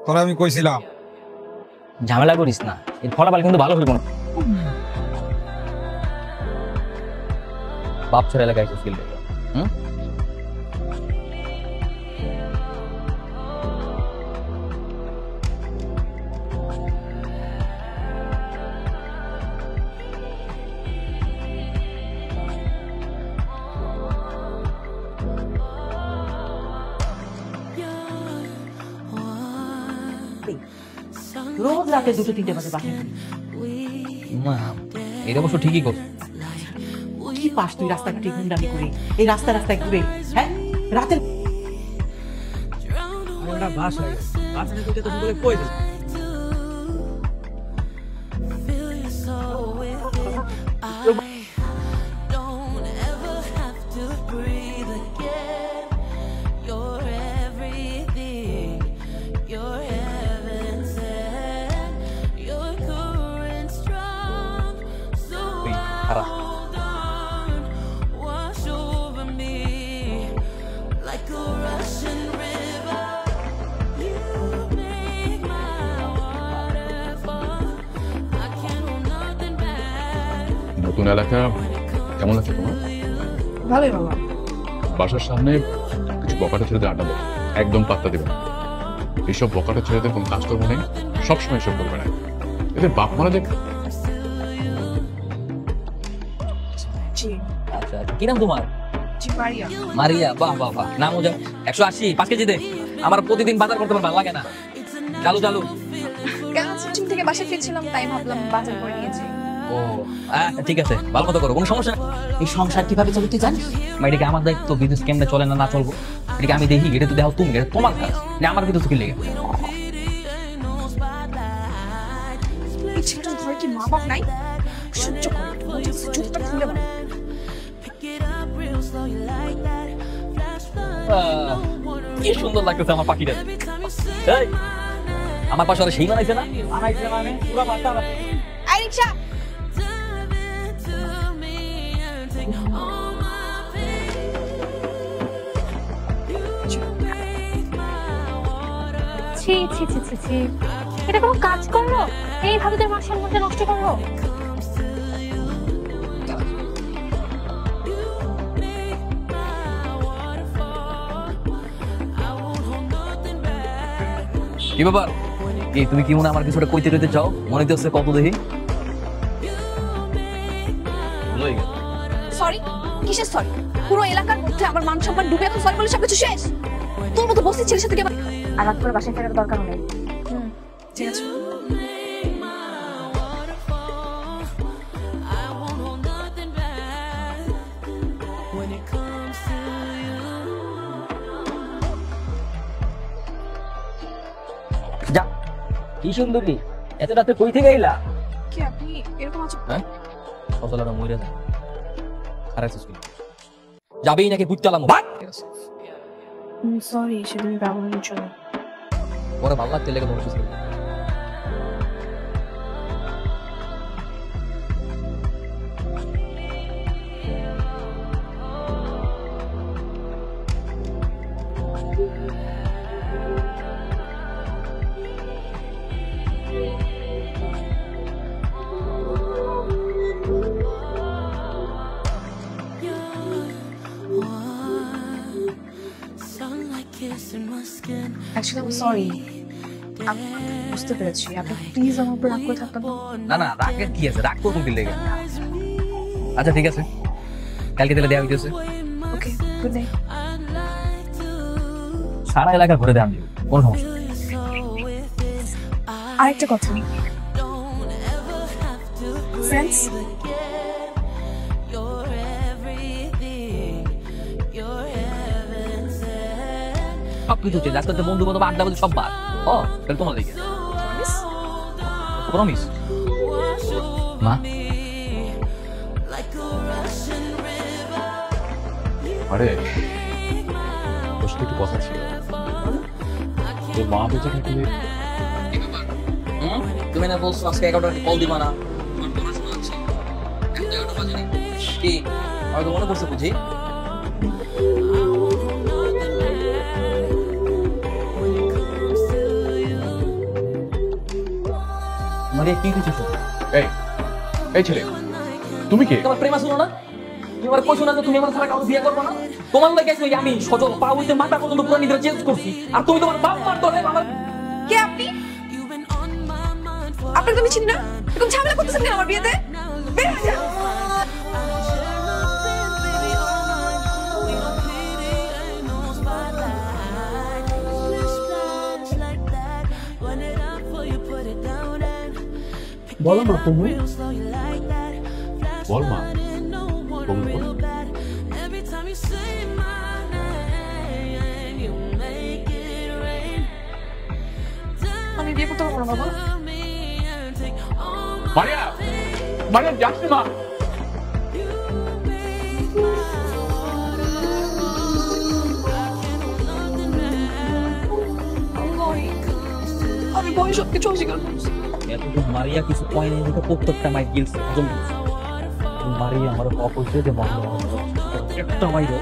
তোরা আমি কইছিলাম ঝামেলা করিস না, এর ফলাফল কিন্তু ভালো হইব না। বাপ ছেড়ে এলাকায় এসে ফিল দেখো। রোজ রাতে 2-3 বাজে বাসায় মা এটা অবশ্য ঠিকই করছে। কি পাস তুই রাস্তাঘাটে গুন্ডামি করে, এই রাস্তায় ঘুরে? হ্যাঁ, রাতের বাসায় তো বলে কই দিস নতুন এলাকা কেমন লাগছে তোমার? ভালোই বাবা। বাসার সামনে কিছু বকাটা ছেলেদের আড্ডা দেয়, একদম পাত্তা দেবে না। এইসব বকাটা ছেলেদের কোনো কাজ করবো নেই, সবসময় এসব করবে না। এদের বাপ মারা দেখ। আচ্ছা কি নাম তোমার? জি মারিয়া। মারিয়া, বাহ বাহ বাহ, নাম ওজা 180 5 কেজি দে। আমার প্রতিদিন বাজার করতে ভালো লাগে না। চালু চালু। কেন চিম থেকে বাসা ফিরছিলাম তাই ভাবলাম বাজার করে নিয়েছি। ও ঠিক আছে, ভালো মতো করো, কোনো সমস্যা নেই। এই সংসার কিভাবে চলে তুই জানিস? এটাকে আমার দায়িত্ব, বিজনেস কেমনে চলে না চলবো এটাকে আমি দেখি, এটা তো দেখো তুমি, এটা তোমার কাজ না আমার কিন্তু কি লেগে। এই ছেলেটার ঘরে কি মা বাপ নাই? সহ্য করে চুপটা খুলে বল। কি সুন্দর লাগতেছে আমার পাখিটা। এই আমার পাশে সেই বানাইছে না? বানাইছে মানে পুরো বাচ্চা। আই রিকশা। ছি ছি ছি ছি ছি, এটা কোনো কাজ করলো? এইভাবে তোর মাসের মধ্যে নষ্ট করলো? কি ব্যাপার? এই তুমি কি মনে আমার কিছুটা কইতে কইতে চাও? মনে হচ্ছে কত দেখি। সরি? কিসের সরি? পুরো এলাকার মধ্যে আমার মান সম্মান ডুবে এখন সরি বলে সবকিছু শেষ? তোর মতো বসে ছেলের সাথে আর রাত করে বাসায় ফেরার দরকার নেই। ঠিক আছে। যা, কি সুন্দরী, এত রাতে কই থেকে এলা? কি আপনি এরকম আছেন? হ্যাঁ, ফসলটা মরে যায়। আর আছে কি? যাবেই নাকি বুঝতালাম? ভাগ। সরি সেদিন ব্যবহারের জন্য। ওরা ভালো লাগতে লেগে মনে করছিস। অ্যাকচুয়ালি সরি, আমি বুঝতে পেরেছি। আপনি প্লিজ আমার উপর রাগ করে থাকবেন না না, রাগের কি আছে? রাগ করবো কি লেগে? আচ্ছা ঠিক আছে, কালকে তাহলে দেওয়া হইতেছে। ওকে, গুড নাইট। সারা এলাকা ঘুরে দেওয়া কোনো সমস্যা। আরেকটা কথা, ফ্রেন্ডস সবকিছু হচ্ছে আজকাল তো বন্ধু বান্ধব আড্ডা বলতে সব বাদ। ও তাহলে তোমার দিকে প্রমিস মা। আরে তোর সাথে একটু কথা ছিল। তোর মা বেঁচে থাকলে তুমি না বলছো আজকে 11টা কল দিবা না? কি হয়তো মনে করছে বুঝি। মারিয়া কি কিছু শোনো? এই এই ছেলে তুমি কে? তোমার প্রেমা শুনো না? তুমি আমার কইছো না যে তুমি আমার ছাড়া কাউকে বিয়ে করবে না? তোমার লাগে আজকে আমি সজল পা হইতে মাথা পর্যন্ত পুরো নিজের চেঞ্জ করছি, আর তুমি তোমার বাপ মার দলে আমার কে আপনি? আপনাকে তো আমি চিনি না। এরকম ঝামেলা করতেছেন কেন আমার বিয়েতে? বের হয়ে যান। বলো না তুমি বল মা বল বল। আমি বিয়ে করতে পারবো না বাবা। মারিয়া মারিয়া যাচ্ছে মা। আমি বয়স সব কিছু অস্বীকার করছি। এতটুকু মারিয়া কিছু কয়নি দেখে প্রত্যেকটা মাই গিলছে হজম করছে। মারিয়া আমার অপরিচয় যে মনে একটা মাইরো